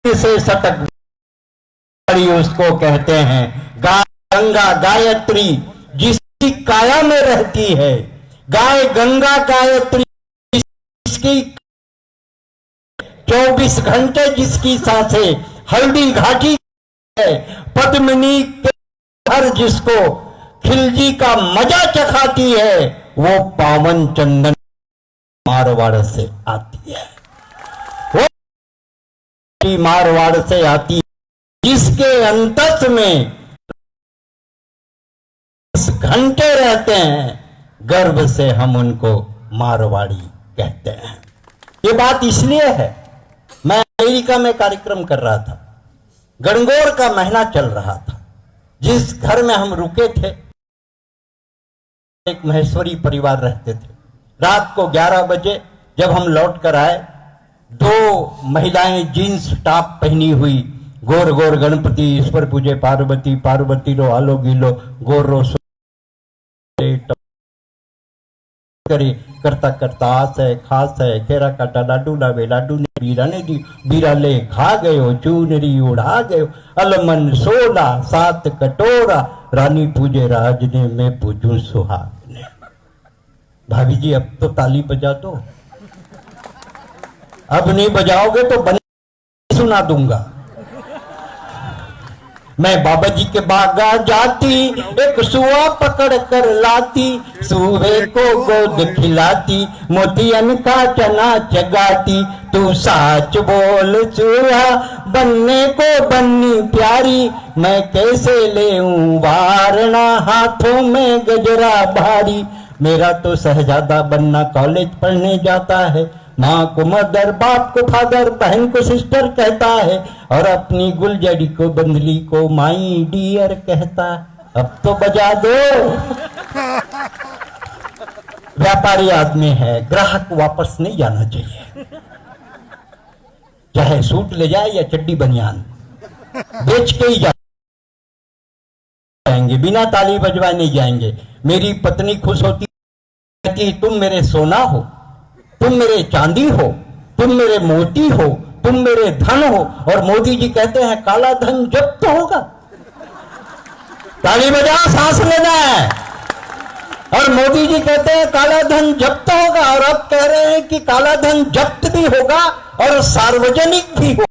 से सटक उसको कहते हैं। गंगा गायत्री जिसकी काया में रहती है, गाय गंगा गायत्री जिसकी 24 घंटे जिसकी सांसें हल्दी घाटी है, पद्मिनी के हर जिसको खिलजी का मजा चखाती है, वो पावन चंदन मारवाड़ से आती है, वो मारवाड़ से आती है, जिसके अंतस में घंटे रहते हैं, गर्व से हम उनको मारवाड़ी कहते हैं। ये बात इसलिए है, मैं अमेरिका में कार्यक्रम कर रहा था, गणगौर का महीना चल रहा था, जिस घर में हम रुके थे एक महेश्वरी परिवार रहते थे। रात को 11 बजे जब हम लौट कर आए, 2 महिलाएं जीन्स टॉप पहनी हुई, गोर गोर गणपति ईश्वर पूजे पार्वती, पार्वती रो आलो गीलो गोर रो करे करता करता आस है खास है, खेरा काटा लाडू लावे लाडू ने बीरा ने दी, बीरा ले खा गयो, चूनरी उड़ा गयो, अलमन 16 7 कटोरा, रानी पूजे राज ने मैं पूजू सुहाग ने। भाभी जी अब तो ताली बजा दो, अब नहीं बजाओगे तो बन सुना दूंगा। मैं बाबा जी के बागा जाती, एक सुआ पकड़ कर लाती, सुहे को गोद खिलाती, मोतियन का चना चगाती, तू साच बोल चूहा बनने को बन्नी प्यारी, मैं कैसे लेऊं वारना हाथों में गजरा भारी। मेरा तो शहजादा बनना कॉलेज पढ़ने जाता है, माँ को मदर, बाप को फादर, बहन को सिस्टर कहता है, और अपनी गुलजड़ी को बंदली को माई डियर कहता। अब तो बजा दो। व्यापारी आदमी है, ग्राहक वापस नहीं जाना चाहिए, चाहे सूट ले जाए या चड्डी बनियान बेच के ही जाएंगे, बिना ताली बजवाए नहीं जाएंगे। मेरी पत्नी खुश होती कि तुम मेरे सोना हो, तुम मेरे चांदी हो, तुम मेरे मोती हो, तुम मेरे धन हो। और मोदी जी कहते हैं काला धन जब्त होगा। ताली बजा, सांस लेना है। और मोदी जी कहते हैं काला धन जब्त होगा, और अब कह रहे हैं कि काला धन जब्त भी होगा और सार्वजनिक भी होगा।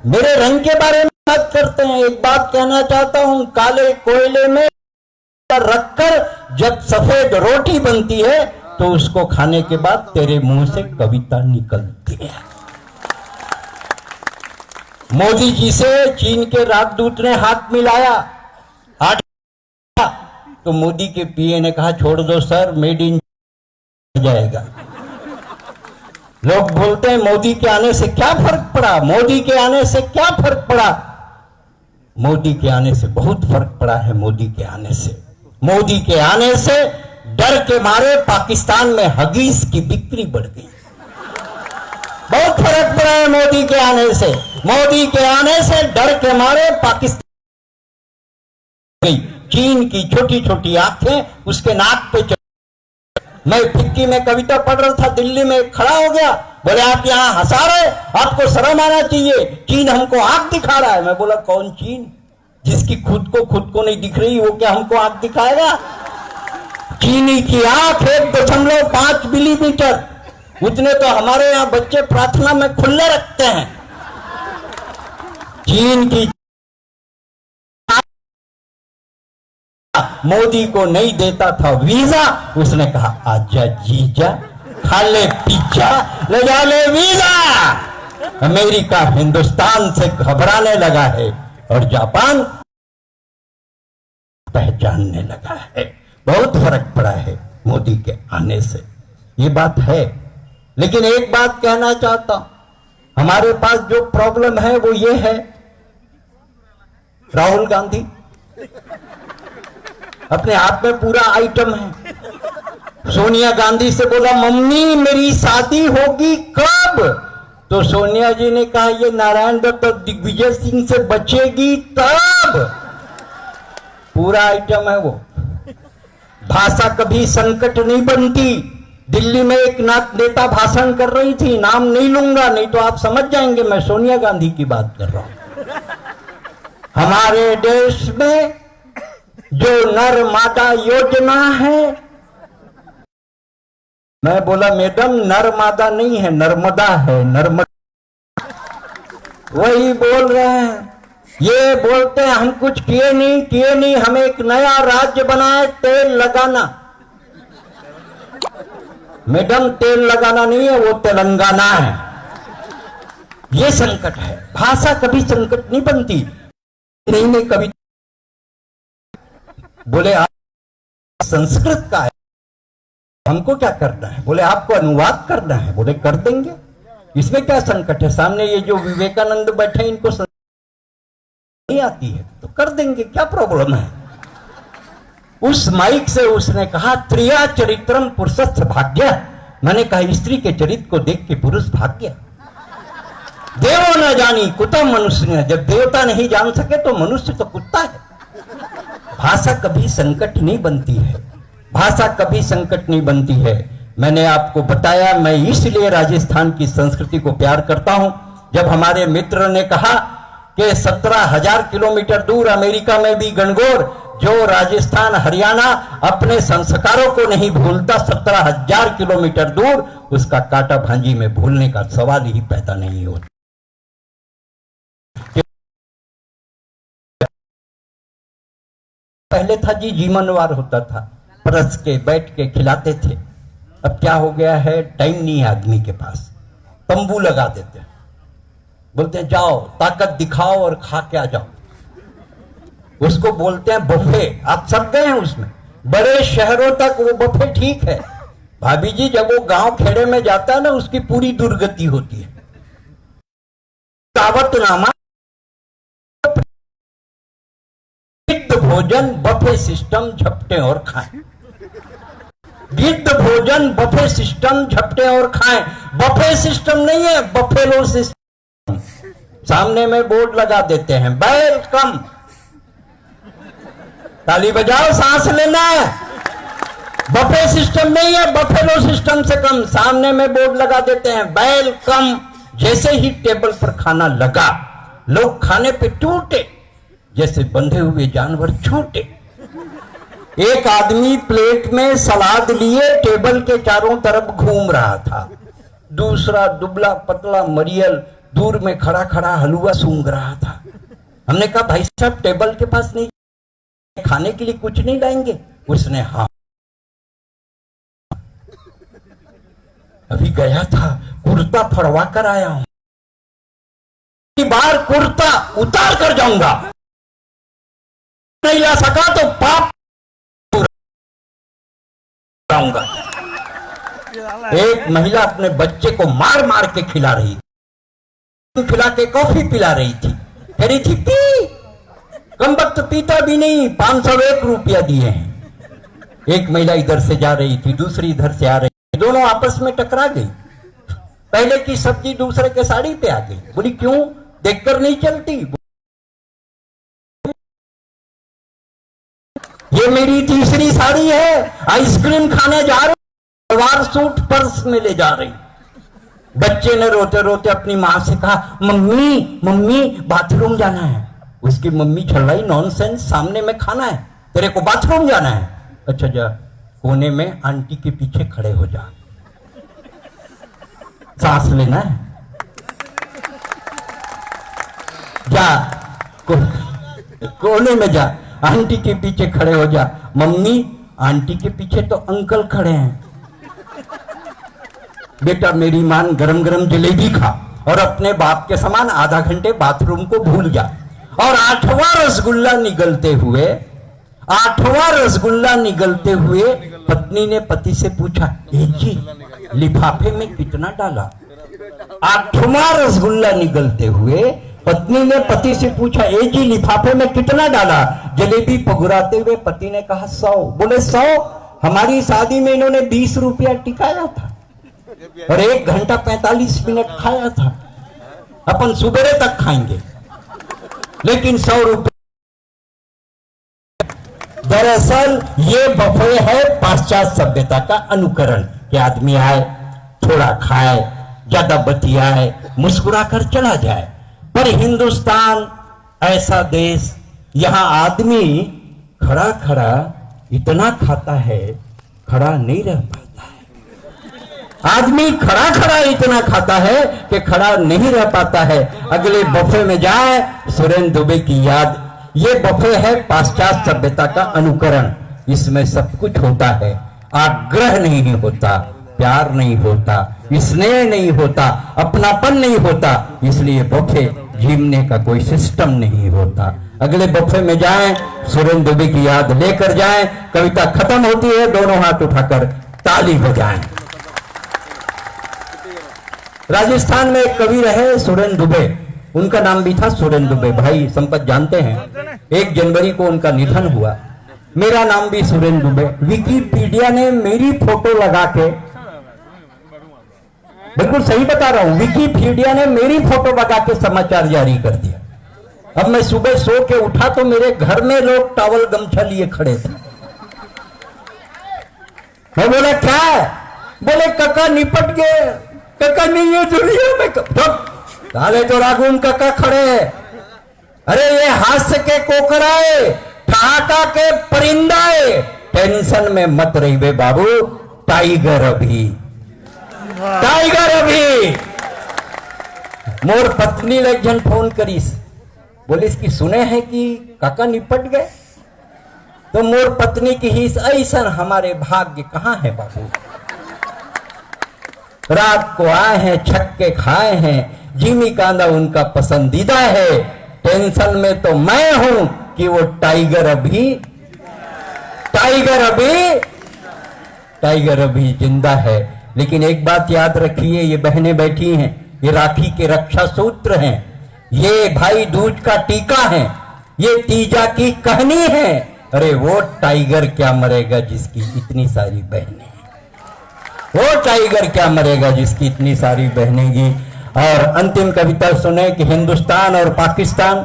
मेरे रंग के बारे में बात करते हैं, एक बात कहना चाहता हूं, काले कोयले में रखकर जब सफेद रोटी बनती है तो उसको खाने के बाद तेरे मुंह से कविता निकलती है। मोदी जी से चीन के राजदूत ने हाथ मिलाया, तो मोदी के पीए ने कहा छोड़ दो सर, मेड इन जाएगा। लोग बोलते हैं मोदी के आने से क्या फर्क पड़ा, मोदी के आने से क्या फर्क पड़ा। मोदी के आने से बहुत फर्क पड़ा है। मोदी के आने से, मोदी के आने से डर के मारे पाकिस्तान में हगीज की बिक्री बढ़ गई। बहुत फर्क पड़ा है मोदी के आने से। मोदी के आने से डर के मारे पाकिस्तान गई। चीन की छोटी छोटी आंखें उसके नाक पे चढ़। मैं फिक्की में कविता पढ़ रहा था, दिल्ली में खड़ा हो गया, बोले आप यहाँ हंसा रहे, आपको शर्म आना चाहिए, चीन हमको आंख दिखा रहा है। मैं बोला कौन चीन, जिसकी खुद को नहीं दिख रही, वो क्या हमको आंख दिखाएगा। चीनी की आंख 1.5 मिलीमीटर, उतने तो हमारे यहाँ बच्चे प्रार्थना में खुले रखते हैं। चीन की मोदी को नहीं देता था वीजा, उसने कहा आजा जीजा, खा ले पिज्जा, ले जा ले वीजा। अमेरिका हिंदुस्तान से घबराने लगा है और जापान पहचानने लगा है। बहुत फर्क पड़ा है मोदी के आने से, ये बात है। लेकिन एक बात कहना चाहता हूं, हमारे पास जो प्रॉब्लम है वो ये है, राहुल गांधी अपने हाथ में पूरा आइटम है। सोनिया गांधी से बोला मम्मी मेरी शादी होगी कब, तो सोनिया जी ने कहा ये नारायण दत्त और दिग्विजय सिंह से बचेगी तब। पूरा आइटम है वो। भाषा कभी संकट नहीं बनती, दिल्ली में एक नेता भाषण कर रही थी, नाम नहीं लूंगा नहीं तो आप समझ जाएंगे मैं सोनिया गांधी की बात कर रहा हूं। हमारे देश में जो नर मादा योजना है, मैं बोला मैडम नर मादा नहीं है, नर्मदा है, नर्मदा। वही बोल रहे हैं, ये बोलते हैं हम कुछ किए नहीं, हम एक नया राज्य बनाए तेल लगाना। मैडम तेल लगाना नहीं है, वो तेलंगाना है। ये संकट है। भाषा कभी संकट नहीं बनती। नहीं कभी बोले आप संस्कृत का है, हमको क्या करना है? बोले आपको अनुवाद करना है। बोले कर देंगे, इसमें क्या संकट है? सामने ये जो विवेकानंद बैठे इनको नहीं आती है तो कर देंगे, क्या प्रॉब्लम है? उस माइक से उसने कहा त्रिया चरित्रम पुरुषस्य भाग्य। मैंने कहा स्त्री के चरित्र को देख के पुरुष भाग्य। देवो न जानी कुतः मनुष्य, जब देवता नहीं जान सके तो मनुष्य तो कुत्ता है। भाषा कभी संकट नहीं बनती है, भाषा कभी संकट नहीं बनती है। मैंने आपको बताया मैं इसलिए राजस्थान की संस्कृति को प्यार करता हूं। जब हमारे मित्र ने कहा कि 17,000 किलोमीटर दूर अमेरिका में भी गणगौर, जो राजस्थान हरियाणा अपने संस्कारों को नहीं भूलता, 17,000 किलोमीटर दूर उसका काटा भांजी में भूलने का सवाल ही पैदा नहीं होता। पहले था जी जीवनवार होता था, परस के बैठ के खिलाते थे। अब क्या हो गया है, टाइम नहीं है आदमी के पास, तंबू लगा देते हैं, बोलते हैं जाओ ताकत दिखाओ और खा के आ जाओ। उसको बोलते हैं बफे। आप सब गए हैं उसमें, बड़े शहरों तक वो बफे ठीक है। भाभी जी जब वो गांव खेड़े में जाता है ना, उसकी पूरी दुर्गति होती है। दावतनामा भोजन बफे सिस्टम, झपटे और खाएं। गिद्ध भोजन बफे सिस्टम, झपटे और खाएं। बफे सिस्टम नहीं है, बफेलो सिस्टम। सामने में बोर्ड लगा देते हैं वेलकम, ताली बजाओ, सांस लेना है। बफे सिस्टम नहीं है, बफेलो सिस्टम से कम। सामने में बोर्ड लगा देते हैं वेलकम। जैसे ही टेबल पर खाना लगा, लोग खाने पे टूटे जैसे बंधे हुए जानवर छूटे। एक आदमी प्लेट में सलाद लिए टेबल के चारों तरफ घूम रहा था। दूसरा दुबला पतला मरियल दूर में खड़ा खड़ा हलवा सूंघ रहा था। हमने कहा भाई साहब टेबल के पास नहीं, खाने के लिए कुछ नहीं लाएंगे? उसने हाँ, अभी गया था, कुर्ता फड़वा कर आया हूं, बार कुर्ता उतार कर जाऊंगा, नहीं ला सका तो पाप लाऊंगा। एक महिला अपने बच्चे को मार मार के खिला रही थी, खिला के कॉफी पिला रही थी, कह रही थी पी, कम वक्त पीता भी नहीं, 501 रुपया दिए हैं। एक महिला इधर से जा रही थी, दूसरी इधर से आ रही थी, दोनों आपस में टकरा गई। पहले की सब्जी दूसरे के साड़ी पे आ गई। बोली क्यों, देखकर नहीं चलती? ये मेरी तीसरी साड़ी है, आइसक्रीम खाने जा रही, सलवार सूट पर्स में ले जा रही। बच्चे ने रोते रोते अपनी मां से कहा मम्मी मम्मी बाथरूम जाना है। उसकी मम्मी छल्लाई नॉनसेंस, सामने में खाना है, तेरे को बाथरूम जाना है? अच्छा जा, कोने में आंटी के पीछे खड़े हो जा, सांस लेना है, जा कोने में जा, आंटी के पीछे खड़े हो जा। मम्मी आंटी के पीछे तो अंकल खड़े हैं। बेटा मेरी मान गरम गरम जलेबी खा और अपने बाप के समान आधा घंटे बाथरूम को भूल जा। और आठवां रसगुल्ला निगलते हुए पत्नी ने पति से पूछा जी लिफाफे में कितना डाला? आठवां रसगुल्ला निगलते हुए पत्नी ने पति से पूछा ए जी लिफाफे में कितना डाला? जलेबी पगुराते हुए पति ने कहा 100। बोले 100? हमारी शादी में इन्होंने 20 रुपया टिकाया था और 1 घंटा 45 मिनट खाया था। अपन सुबह तक खाएंगे, लेकिन 100 रुपये। दरअसल ये बफे है पाश्चात्य सभ्यता का अनुकरण। कि आदमी आए, थोड़ा खाए, ज्यादा बतियाए, मुस्कुरा कर चला जाए। पर हिंदुस्तान ऐसा देश, यहां आदमी खड़ा खड़ा इतना खाता है, खड़ा नहीं रह पाता है। आदमी खड़ा खड़ा इतना खाता है कि खड़ा नहीं रह पाता है। अगले बफे में जाए, सुरेंद्र दुबे की याद। ये बफे है पाश्चात्य सभ्यता का अनुकरण। इसमें सब कुछ होता है, आग्रह नहीं होता, प्यार नहीं होता, स्नेह नहीं होता, अपनापन नहीं होता। इसलिए बफे झीमने का कोई सिस्टम नहीं होता। अगले बफे में जाएं, सुरेंद्र दुबे की याद लेकर जाएं। कविता खत्म होती है, दोनों हाथ उठाकर ताली बजाएं। राजस्थान में एक कवि रहे सुरेंद्र दुबे, उनका नाम भी था सुरेंद्र दुबे। भाई संपत जानते हैं, 1 जनवरी को उनका निधन हुआ। मेरा नाम भी सुरेंद्र दुबे। विकिपीडिया ने मेरी फोटो लगा के, बिल्कुल सही बता रहा हूं, विकिपीडिया ने मेरी फोटो लगा के समाचार जारी कर दिया। अब मैं सुबह सो के उठा तो मेरे घर में लोग टॉवल गमछा लिए खड़े थे। मैं बोला क्या है? बोले काका निपट गए, काका नहीं है दुनिया में। काले तो रागुन काका खड़े हैं। अरे ये हास्य के कोकराए, ठहाका के परिंदाए, टेंशन में मत रही बे बाबू, टाइगर अभी, टाइगर अभी। मोर पत्नी एक जन फोन करीस, बोलिस कि सुने हैं कि काका निपट गए। तो मोर पत्नी की ही ऐसा हमारे भाग्य कहां है बाबू। रात को आए हैं, छक्के खाए हैं, जिमी कांदा उनका पसंदीदा है। टेंशन में तो मैं हूं कि वो टाइगर अभी, टाइगर अभी, टाइगर अभी जिंदा है। लेकिन एक बात याद रखिए, ये बहनें बैठी हैं, ये राखी के रक्षा सूत्र हैं, ये भाई दूज का टीका है, ये तीजा की कहानी है। अरे वो टाइगर क्या मरेगा जिसकी इतनी सारी बहनें, वो टाइगर क्या मरेगा जिसकी इतनी सारी बहनें गी। और अंतिम कविता सुने कि हिंदुस्तान और पाकिस्तान।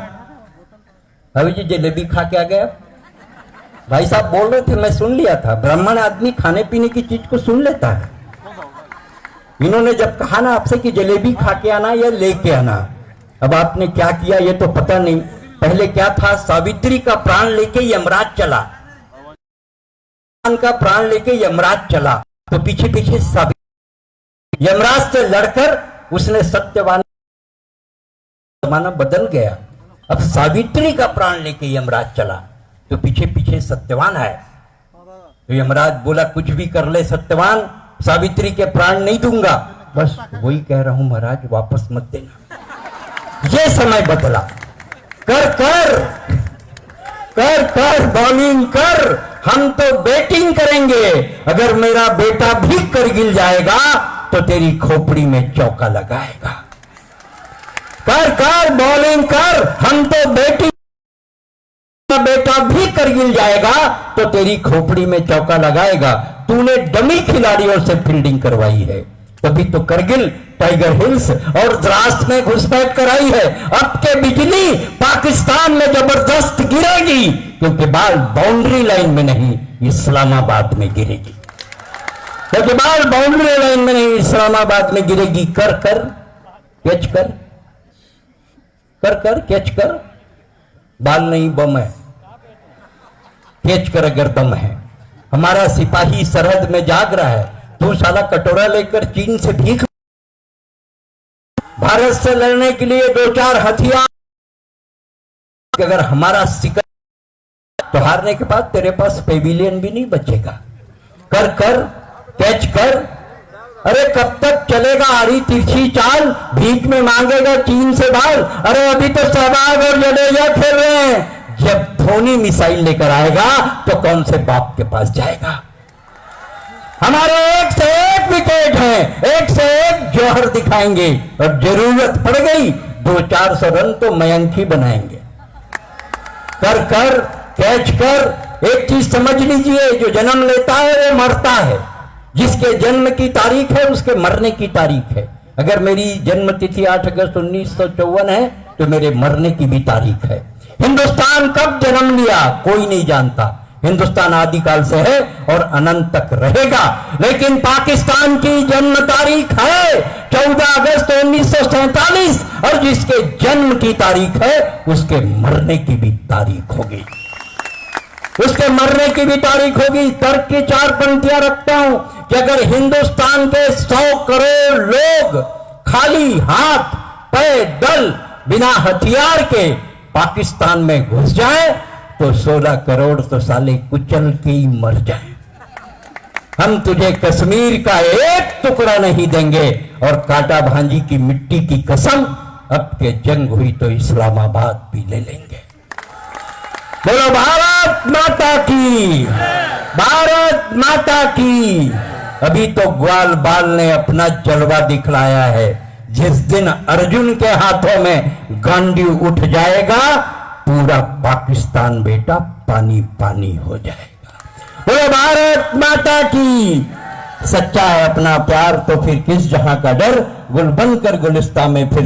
अभी जी जलेबी खा के आ गया, भाई साहब बोल रहे थे, मैं सुन लिया था। ब्राह्मण आदमी खाने पीने की चीज को सुन लेता है। इन्होंने जब कहा ना आपसे कि जलेबी खा के आना या लेके आना, अब आपने क्या किया ये तो पता नहीं। पहले क्या था, सावित्री का प्राण लेके यमराज चला, का प्राण लेके यमराज चला, तो पीछे पीछे सावित्री, यमराज से लड़कर उसने सत्यवान, जमाना बदल गया। अब सावित्री का प्राण लेके यमराज चला, तो पीछे पीछे सत्यवान आया। तो यमराज बोला कुछ भी कर ले सत्यवान, सावित्री के प्राण नहीं दूंगा। बस वही कह रहा हूं महाराज, वापस मत देना। ये समय बदला। कर कर कर कर बॉलिंग कर, हम तो बैटिंग करेंगे। अगर मेरा बेटा भी करगिल जाएगा तो तेरी खोपड़ी में चौका लगाएगा। कर कर बॉलिंग कर, हम तो बैटिंग, बेटा भी करगिल जाएगा तो तेरी खोपड़ी में चौका लगाएगा। तूने डमी खिलाड़ियों से फील्डिंग करवाई है, तभी तो करगिल, टाइगर हिल्स और द्रास में घुसपैठ कराई है। अब के बिजली पाकिस्तान में जबरदस्त गिरेगी, क्योंकि बाल बाउंड्री लाइन में नहीं इस्लामाबाद में गिरेगी, क्योंकि बाल बाउंड्री लाइन में नहीं इस्लामाबाद में गिरेगी। कर कर कैच कर, कर कर कैच कर, बाल नहीं बम है, कैच कर अगर दम है। हमारा सिपाही सरहद में जाग रहा है, तू साला कटोरा लेकर चीन से भीख, भारत से लड़ने के लिए 2-4 हथियार। अगर हमारा शिकार तो हारने के बाद तेरे पास पेविलियन भी नहीं बचेगा। कर कर कैच कर। अरे कब तक चलेगा आड़ी तिरछी चाल, भीख में मांगेगा चीन से बाल। अरे अभी तो सहवाग और जडेजा खेल रहे हैं, जब धोनी मिसाइल लेकर आएगा तो कौन से बाप के पास जाएगा। हमारे 1 से 1 विकेट हैं, 1 से 1 जौहर दिखाएंगे, और जरूरत पड़ गई 200-400 रन तो मयंक ही बनाएंगे। कर कर कैच कर। एक चीज समझ लीजिए, जो जन्म लेता है वो मरता है, जिसके जन्म की तारीख है उसके मरने की तारीख है। अगर मेरी जन्म तिथि 8 अगस्त 1954 है तो मेरे मरने की भी तारीख है। हिंदुस्तान कब जन्म लिया कोई नहीं जानता, हिंदुस्तान आदिकाल से है और अनंत तक रहेगा। लेकिन पाकिस्तान की जन्म तारीख है 14 अगस्त 1947 और जिसके जन्म की तारीख है उसके मरने की भी तारीख होगी, उसके मरने की भी तारीख होगी। तर्क की 4 पंक्तियां रखता हूं कि अगर हिंदुस्तान के 100 करोड़ लोग खाली हाथ पैदल बिना हथियार के पाकिस्तान में घुस जाए तो 16 करोड़ तो साले कुचल के ही मर जाए। हम तुझे कश्मीर का एक टुकड़ा नहीं देंगे और कांटा भांजी की मिट्टी की कसम, अब के जंग हुई तो इस्लामाबाद भी ले लेंगे। बोलो भारत माता की, भारत माता की। अभी तो ग्वाल बाल ने अपना जलवा दिखलाया है। जिस दिन अर्जुन के हाथों में गांडी उठ जाएगा पूरा पाकिस्तान बेटा पानी पानी हो जाएगा। बोलो भारत माता की। सच्चा है अपना प्यार तो फिर किस जहां का डर, गुल बनकर गुलिस्तां में फिर